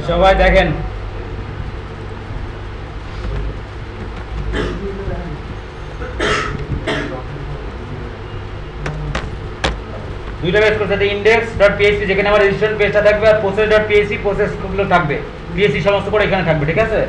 সবাই দেখেন দুইটা পেজ করতে index.php যেখানে আমার রেজিস্ট্রেশন পেজটা থাকবে আর process.php প্রসেসগুলো থাকবে php সমস্ত করে এখানে থাকবে ঠিক আছে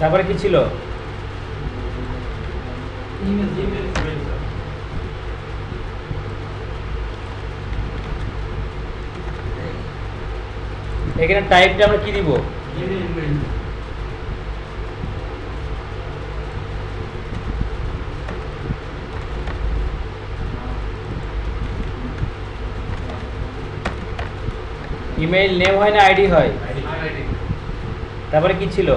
তারপরে কি ছিল এখানে টাইপটা আমরা কি দিব ইমেইল নেম হয় না আইডি হয় তারপরে কি ছিল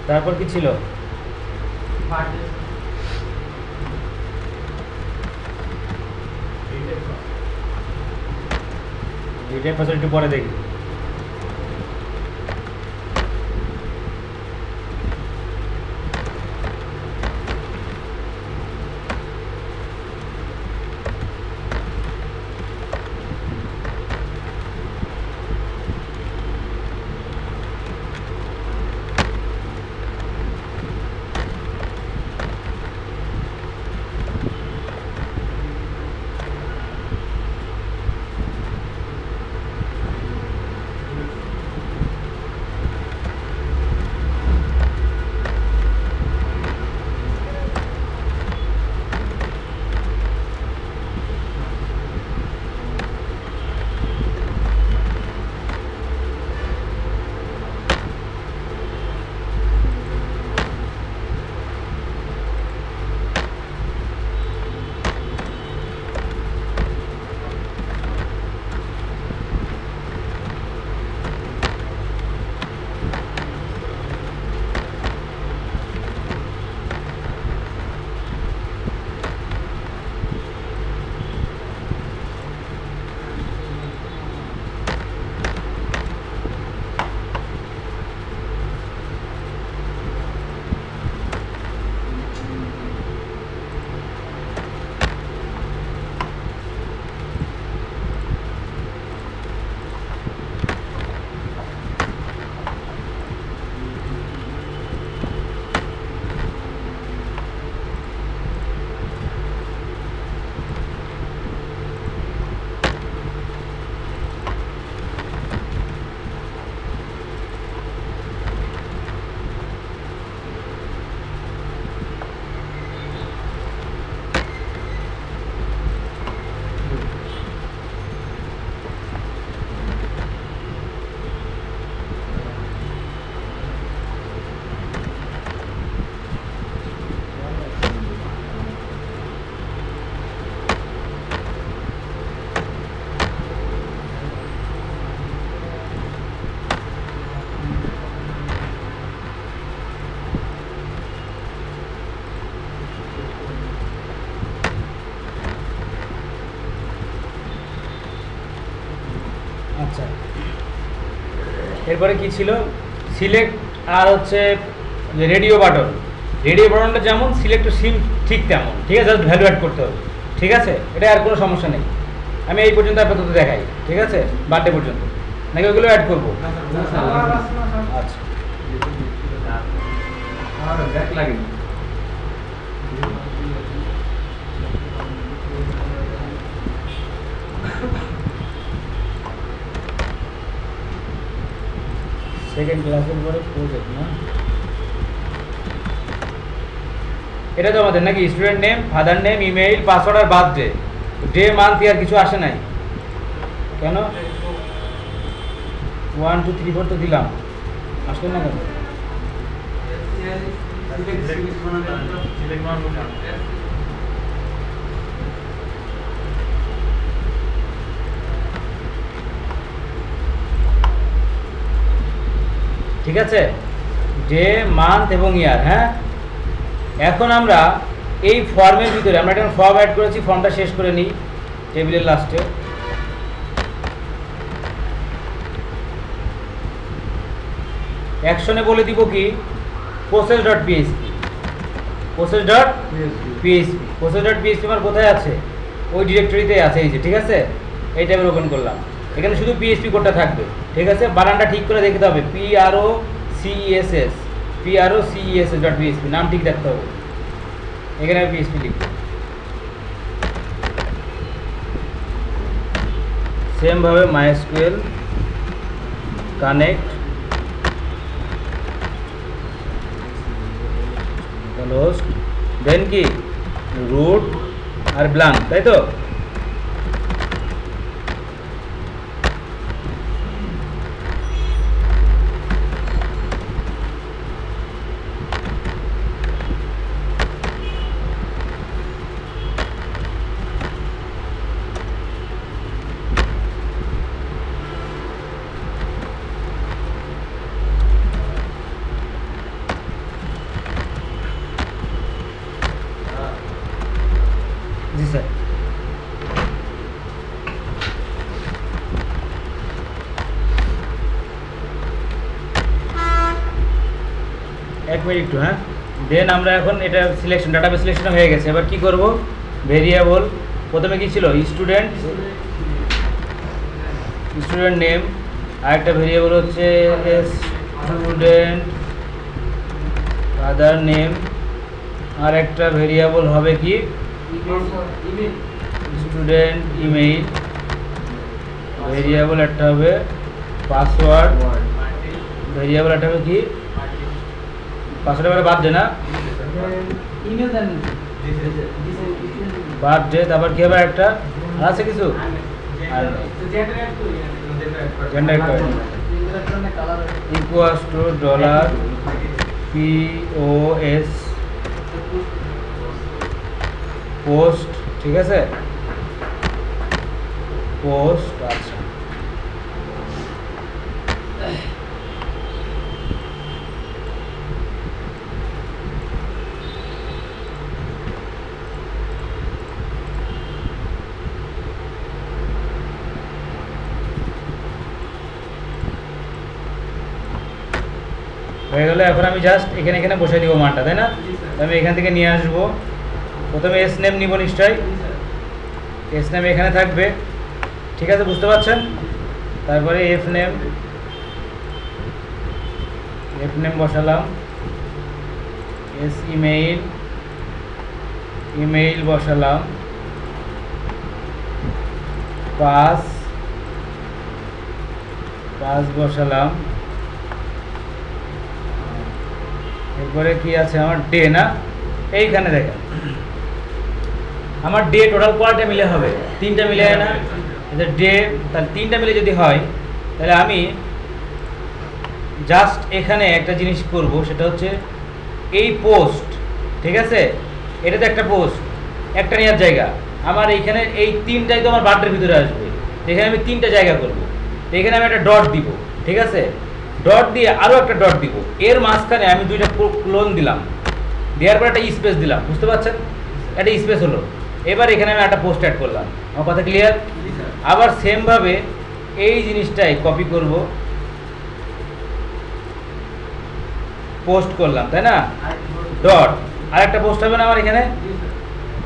তারপর কি ছিল রিটেন ফ্যাসিলিটি পরে দেখি আচ্ছা, এরপরে কি ছিল? সিলেক্ট আর হচ্ছে যে রেডিও বাটন। রেডিও বাটনটা যেমন সিলেক্ট টু সিম ঠিক তেমন, ঠিক আছে, জাস্ট ভ্যালু অ্যাড করতে হবে, ঠিক আছে, এটা আর কোনো সমস্যা নেই। আমি এই পর্যন্ত আপাতত দেখাই, ঠিক আছে, বার্থডে পর্যন্ত, নাকি ওগুলো অ্যাড করবো? আচ্ছা, সেকেন্ড ক্লাসের পরে প্রজেক্ট না, এটা তো আমাদের নাকি student name, father name, email, password আর বার্থডে। ডে মান্থ ইয়ার কিছু আসে নাই কেন? 1 2 3 4 তো দিলাম, আসলে না কেন? ঠিক আছে, ডে মান্থ এবং ইয়ার। হ্যাঁ, এখন আমরা এই ফর্মের ভিতরে আমরা একটা ফর্ম অ্যাড করেছি, ফর্মটা শেষ করে নিই টেবিলের লাস্টে। অ্যাকশনে বলে দিব কি process.php, process.php আমার কোথায় আছে? ওই ডিরেক্টরিতে আছে, এই যে, ঠিক আছে, এই টাইপের ওপেন করলাম। এখানে শুধু পিএইচপি কোডটা থাকবে, ঠিক আছে, বানানটা ঠিক করে দেখতে হবে, process.php, নাম ঠিক রাখতে হবে। এখানে আমি পিএইচপি লিখব, সেম ভাবে MySQL কানেক্ট হোস্ট, দেন কি রুট আর ব্ল্যাঙ্ক, তাই তো? জি স্যার। এক মিনিট একটু, হ্যাঁ, দেন আমরা এখন এটা সিলেকশন, ডাটাবেস সিলেকশন হয়ে গেছে। এবার কি করব? ভেরিয়েবল, প্রথমে কি ছিল? স্টুডেন্ট নেম, আর একটা ভেরিয়েবল হচ্ছে স্টুডেন্ট ফাদার নেম, আর একটা ভেরিয়েবল হবে কি স্টুডেন্ট ইমেইল, ভেরিয়েবল একটা হবে পাসওয়ার্ড, ভেরিয়েবল একটা হবে কি পাসওয়ার্ড, এবারে বার্থডে না, বার্থডে, তারপর কি হবে একটা, আর আছে কিছু, আর gender equals to $POS post, ঠিক আছে, পোস্ট। আচ্ছা, হয়ে গেল। এখন আমি জাস্ট এখানে বসে দিব মানটা, তাই না? আমি এখান থেকে নিয়ে আসবো, প্রথমে এস নেম নিব, নিশ্চয়ই এস নেম এখানে থাকবে, ঠিক আছে, বুঝতে পারছেন? তারপরে এফ নেম বসালাম, এস ইমেইল বসালাম, পাস বসালাম, এরপরে কি আছে আমার ডে, না, এইখানে দেখেন আমার ডে টোটাল কয়টা মিলে হবে? 3টা মিলে না, ডে, তাহলে 3টা মিলে যদি হয় তাহলে আমি জাস্ট এখানে একটা জিনিস করব, সেটা হচ্ছে এই পোস্ট, ঠিক আছে, এটা তো একটা পোস্ট, একটা নেওয়ার জায়গা, আমার এইখানে এই 3টাই তো আমার বার্থডের ভিতরে আসবে, এখানে আমি 3টা জায়গা করব, এখানে আমি একটা ডট দিব, ঠিক আছে, ডট দিয়ে আরও একটা ডট দিব, এর মাঝখানে আমি 2টা ক্লোন দিলাম, দেওয়ার পর একটা স্পেস দিলাম, বুঝতে পারছেন? একটা স্পেস হলো। এবার এখানে আমি একটা পোস্ট অ্যাড করলাম, আমার কথা ক্লিয়ার? আবার সেমভাবে এই জিনিসটাই কপি করব, পোস্ট করলাম, তাই না? ডট আরেকটা পোস্ট হবে না আমার এখানে,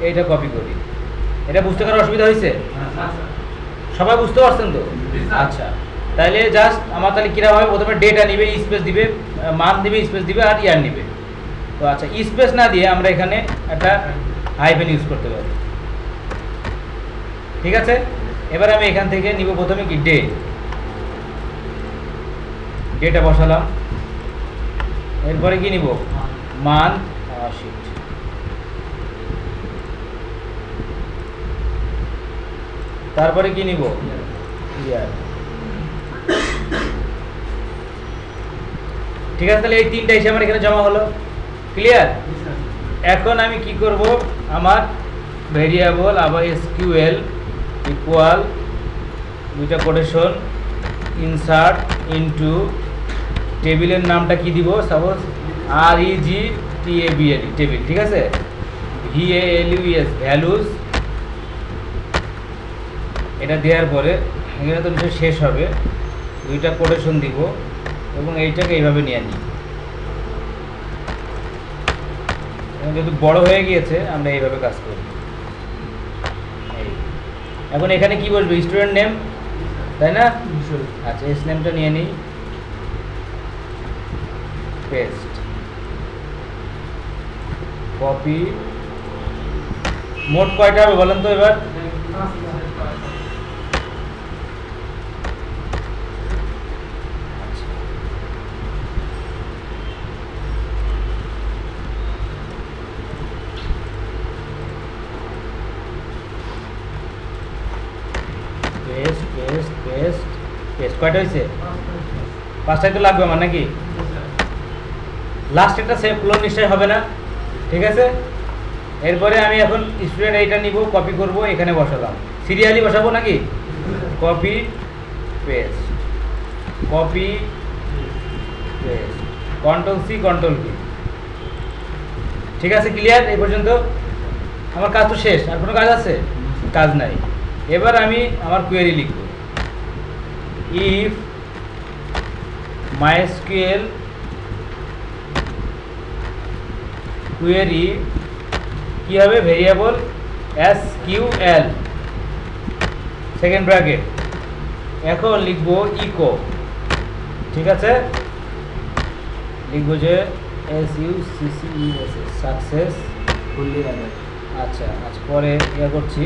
এইটা কপি করি। এটা বুঝতে কারো অসুবিধা হয়েছে? সবাই বুঝতে পারছেন তো? আচ্ছা, তাহলে জাস্ট আমার তাহলে কিরকম হবে, প্রথমে ডেটা নিবে, স্পেস দিবে, মান্থ দিবে, স্পেস দিবে, আর ইয়ার নিবে। তো আচ্ছা, স্পেস না দিয়ে আমরা এখানে একটা হাইফেন ইউজ করতে পারি, ঠিক আছে? এবার আমি এখান থেকে নিব প্রথমে কি ডে, ডেটা বসালাম। এরপরে কি নিব, মান্থ, শিট, তারপরে কি নিব, ইয়ার। ঠিক আছে, তাহলে এই তিনটা এসে আমার এখানে জমা হলো। ক্লিয়ার? এখন আমি কি করব, আমার ভেরিয়েবল আবার এসকিউএল ইকুয়াল দুইটা কোটেশন ইনসার্ট ইনটু টেবিলের নামটা কি দিব, সাপোজ REGTABL টেবিল, ঠিক আছে? VALUES ভ্যালুস, এটা দেওয়ার পরে এখানে তো নিশ্চয়ই শেষ হবে, দুইটা কোটেশন দিব এবং এইটাকে এইভাবে নিয়ে নিই। যেহেতু বড় হয়ে গিয়েছে আমরা এইভাবে কাজ করি। এখন এখানে কি বসবে, স্টুডেন্ট নেম, তাই না? আচ্ছা, এস নেমটা নিয়ে নিই, পেস্ট, কপি। মোট কয়টা হবে বলেন তো এবার? পেস্ট পেস্ট পেস্ট পেস্ট, কয়টা হয়েছে? 5টাই তো লাগবে আমার নাকি? লাস্ট একটা সেভ ক্লোন নিশ্চয়ই হবে না, ঠিক আছে? এরপরে আমি এখন স্টুডেন্ট এইটা নিব, কপি করব, এখানে বসালাম, সিরিয়ালি বসাবো নাকি? Copy paste, copy paste, control C control V. ঠিক আছে, ক্লিয়ার? এই পর্যন্ত আমার কাজ তো শেষ, আর কোনো কাজ আছে? কাজ নাই। এবার আমি আমার কোয়েরি লিখব, ইফ MySQL কোয়েরি কি হবে, ভেরিয়েবল SQL সেকেন্ড ব্র্যাকেট, এখন লিখব ইকো, ঠিক আছে? লিখব যে SUCCES সাকসেস, আচ্ছা আচ্ছা, পরে ইয়া করছি,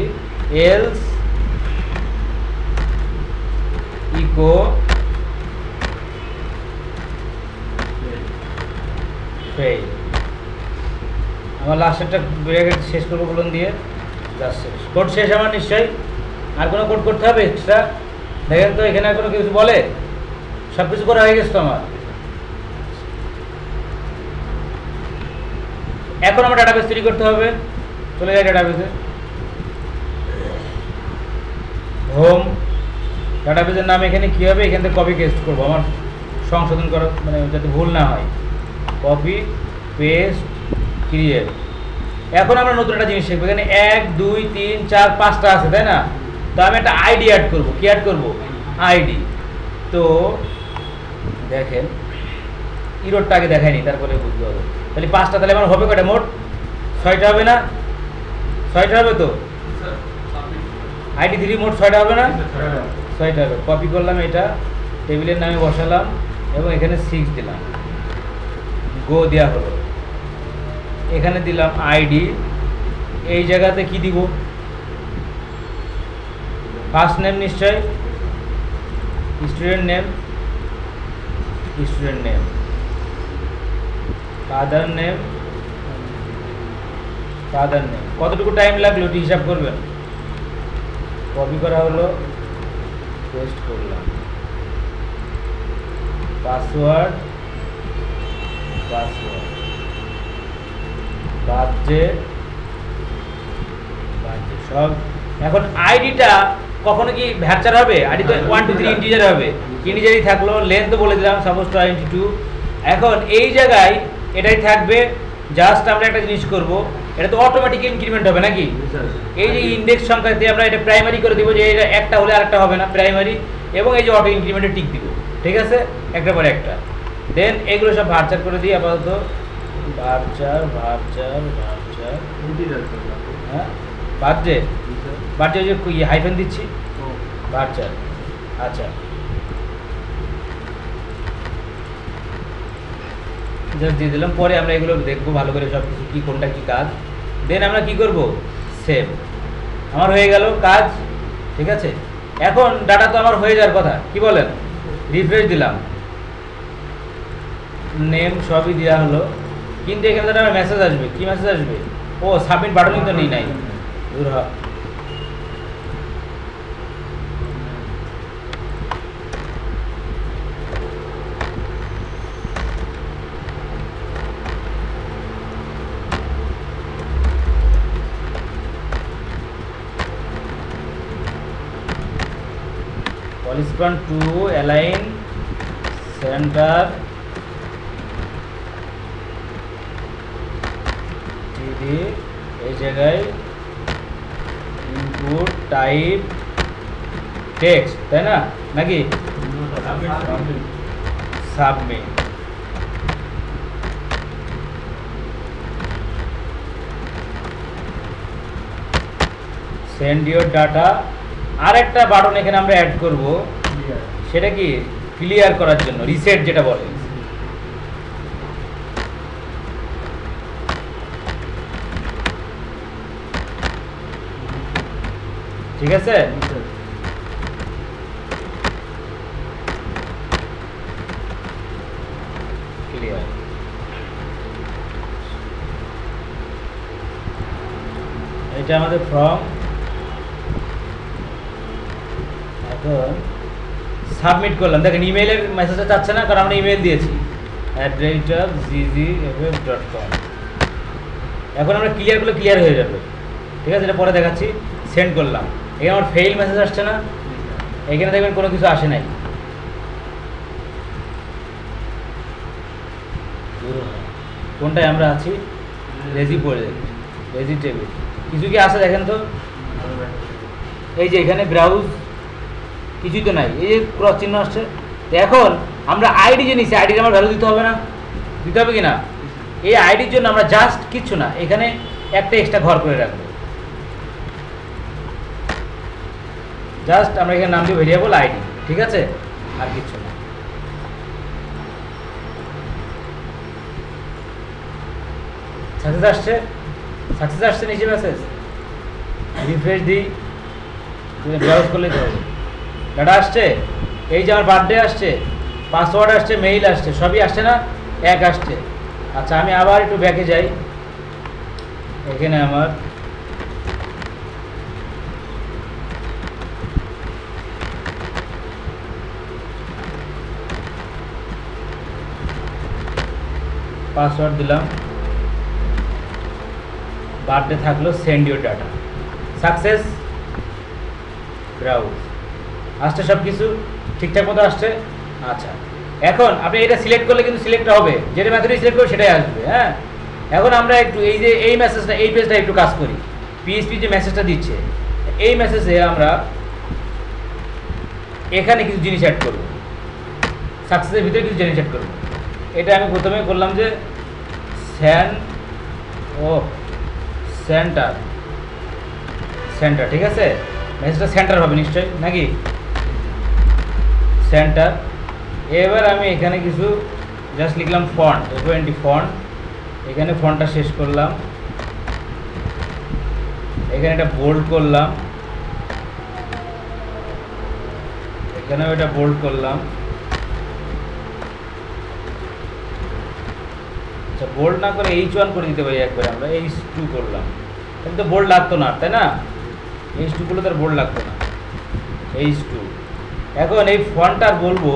এলস ইকো ফেল। আমার লাস্টেরটা ব্র্যাকেট শেষ করবো কোলন দিয়ে, জাস্ট শেষ। কোড শেষ আমার নিশ্চয়ই? আর কোনো কোড করতে হবে এক্সট্রা? দেখেন তো এখানে আর কোনো কিছু বলে? সব কিছু করা হয়ে গেছে তো আমার। এখন আমার ডাটাবেস তৈরি করতে হবে, চলে যাই ডাটাবেসে, হোম, ডাটাবেসের নাম এখানে কী হবে, এখান থেকে কপি পেস্ট করবো, আমার সংশোধন করা মানে যাতে ভুল না হয়, কপি পেস্ট ক্রিয়েট। এখন আমরা নতুন একটা জিনিস শিখবো, এখানে 1 2 3 4 5টা আছে, তাই না? তো আমি একটা আইডি অ্যাড করবো, কি অ্যাড করবো, আইডি। তো দেখেন ইরোডটা আগে দেখায়নি, তারপরে বুঝতে হবে। তাহলে 5টা, তাহলে আমার হবে কয়টা মোট? 6টা হবে না? 6টা হবে তো? আইডি 3 মোট 6টা হবে না? 6টা হবে। কপি করলাম, এটা টেবিলের নামে বসালাম এবং এখানে 6 দিলাম, গো দেওয়া হলো। এখানে দিলাম আইডি, এই জায়গাতে কি দিব, ফার্স্ট নেম নিশ্চয়, student name, student name, father name, father name. কতটুকু টাইম লাগলো ওটি হিসাব করবেন। কপি করা হলো, পেস্ট করলাম, পাসওয়ার্ড, পাসওয়ার্ড, বার্থডে, বার্থডে সব। এখন আইডিটা কখনো কি ভ্যারচার হবে? আইডি তো 1 2 3 ইন্টিজার হবে, ইন্টিজারই থাকলো, লেন্থ বলে দিলাম সাপোজ 22। এখন এই জায়গায় এটাই থাকবে, জাস্ট আমরা একটা জিনিস করব, এটা তো অটোমেটিক ইনক্রিমেন্ট হবে নাকি? এই যে ইন্ডেক্স সংখ্যাতে আমরা এটা প্রাইমারি করে দিব, যে এটা একটা হলে আরেকটা হবে না, প্রাইমারি, এবং এই যে অটো ইনক্রিমেন্টে টিক দিব, ঠিক আছে, একটা পরে একটা। দেন এগুলো সব ভার্চার করে দিই আপাতত, ভার্চার ভার্চার ভার্চার, হ্যাঁ ভার্চে ভার্চে যে হাইফেন দিচ্ছি, ভার্চার। আচ্ছা, জাস্ট দিয়ে দিলাম, পরে আমরা এগুলো দেখবো ভালো করে সব কিছু, কী কোনটা কী কাজ। দেন আমরা কি করব, সেভ। আমার হয়ে গেল কাজ, ঠিক আছে। এখন ডাটা তো আমার হয়ে যাওয়ার কথা, কি বলেন? রিফ্রেশ দিলাম, নেম সবই দেওয়া হলো, কিন্তু এখানে তো আমার মেসেজ আসবে। কি মেসেজ আসবে? ও সাবমিট বাটনই তো নেই, নাই, দূর হ। Correspond to align center TD, এই জায়গায় ইনপুট টাইপ টেক্সট, তাই না নাকি? সাবমিট। Send your data. আর একটা বাটন এখানে আমরা অ্যাড করব, সেটা কি ক্লিয়ার করার জন্য, রিসেট যেটা বলে। ঠিক আছে, ক্লিয়ার। এটা আমাদের ফর্ম। এখন সাবমিট করলাম, দেখেন ইমেইলের মেসেজটা চাচ্ছে না, কারণ আমরা ইমেইল দিয়েছি @ggff.com। এখন আমরা ক্লিয়ার করলে ক্লিয়ার হয়ে যাবে, ঠিক আছে। এটা পরে দেখাচ্ছি। সেন্ড করলাম, এখানে আমার ফেইল মেসেজ আসছে না, এখানে দেখবেন কোনো কিছু আসে নাই। কোনটায় আমরা আছি? রেজি প্রজেক্ট, রেজি টেবিল। কিছু কি আছে দেখেন তো, এই যে এখানে ব্রাউজ, কিছুই তো নাই, এই যে ক্রস চিহ্ন আসছে। এখন আমরা আইডি যে নিচ্ছি, আইডির আমার ভ্যালু দিতে হবে না? দিতে হবে কি না? এই আইডির জন্য আমরা জাস্ট কিচ্ছু না, এখানে একটা এক্সট্রা ঘর করে রাখবো। জাস্ট আমরা এখানে নাম দিই ভেরিয়েবল আইডি, ঠিক আছে, আর কিচ্ছু না। সাকসেস আসছে, সাকসেস আসছে নিচে মেসেজ। রিফ্রেশ দিই, ব্রাউজ করলে তো হবে। ডাটা আসছে, এই যে আমার বার্থডে আসছে, পাসওয়ার্ড আসছে, মেইল আসছে, সবই আসছে না? এক আসছে। আচ্ছা, আমি আবার একটু ব্যাকে যাই, এখানে আমার পাসওয়ার্ড দিলাম, বার্থডে থাকলো, send your data, success, browse. আসছে সব কিছু ঠিকঠাক মতো আসছে। আচ্ছা, এখন আপনি এটা সিলেক্ট করলে কিন্তু সিলেক্ট হবে, যেটা মেথডে সিলেক্ট করবে সেটাই আসবে। হ্যাঁ, এখন আমরা একটু এই যে এই মেসেজটা, এই পেজটা একটু কাজ করি। পিএইচপি যে মেসেজটা দিচ্ছে, এই মেসেজে আমরা এখানে কিছু জিনিস অ্যাড করব, সাকসেসের ভিতরে কিছু জিনিস অ্যাড করব। এটা আমি প্রথমে করলাম যে সেন্টার, সেন্টার, ঠিক আছে। মেসেজটা সেন্টার হবে নিশ্চয়ই নাকি? সেন্টার। এবার আমি এখানে কিছু জাস্ট লিখলাম ফন্ট, A20 ফন্ট, এখানে ফন্টটা শেষ করলাম, এখানে এটা বোল্ড করলাম, এখানেও এটা বোল্ড করলাম। আচ্ছা, বোল্ড না করে H1 করে দিতে পারি একবার, আমরা H2 করলাম, কিন্তু বোল্ড লাগতো না, তাই না? H2 করলে তার বোল্ড লাগতো না, H2। এখন এই ফন্টটার বলবো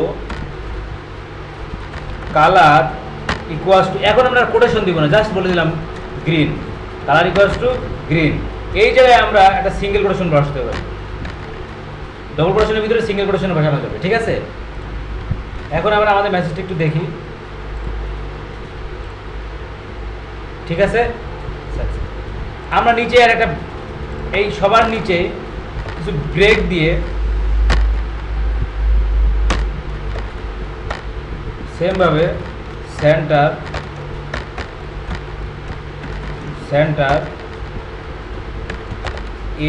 কালার ইকুয়ালস টু, এখন আমরা কোটেশন দিব না, জাস্ট বলে দিলাম green, colour equals to green. এই জায়গায় আমরা একটা সিঙ্গেল কোটেশন বসাতে পারি, ডবল কোটেশনের ভিতরে সিঙ্গেল কোটেশন বসানো যাবে, ঠিক আছে। এখন আমরা আমাদের মেসেজটা একটু দেখি, ঠিক আছে। আমরা নিচে আর একটা এই সবার নিচে কিছু ব্রেক দিয়ে সেমভাবে সেন্টার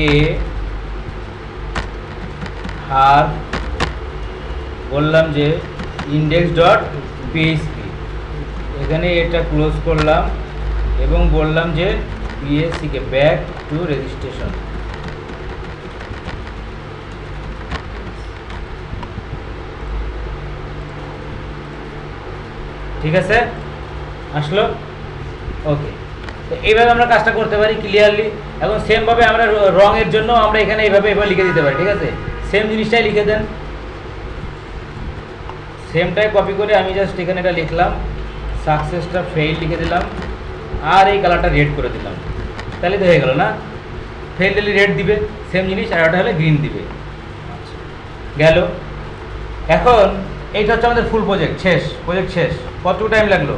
এ আর বললাম যে ইন্ডেক্স ডট পিএইচপি, এখানে এটা ক্লোজ করলাম এবং বললাম যে পিএসসিকে ব্যাক টু রেজিস্ট্রেশন। ঠিক আছে, আসলো? ওকে, তো এইভাবে আমরা কাজটা করতে পারি ক্লিয়ারলি। এবং সেমভাবে আমরা রঙের জন্য আমরা এখানে এইভাবে লিখে দিতে পারি। ঠিক আছে, সেম জিনিসটাই লিখে দেন, সেমটাই কপি করে আমি জাস্ট এখানে এটা লিখলাম, সাকসেসটা ফেইল লিখে দিলাম, আর এই কালারটা রেড করে দিলাম, তাহলে তো হয়ে গেল না? ফেইল দিলে রেড দিবে সেম জিনিস, আর ওটা হলে গ্রিন দিবে। আচ্ছা, গেল। এখন এইটা হচ্ছে আমাদের ফুল প্রজেক্ট শেষ। কতটুকু টাইম লাগলো?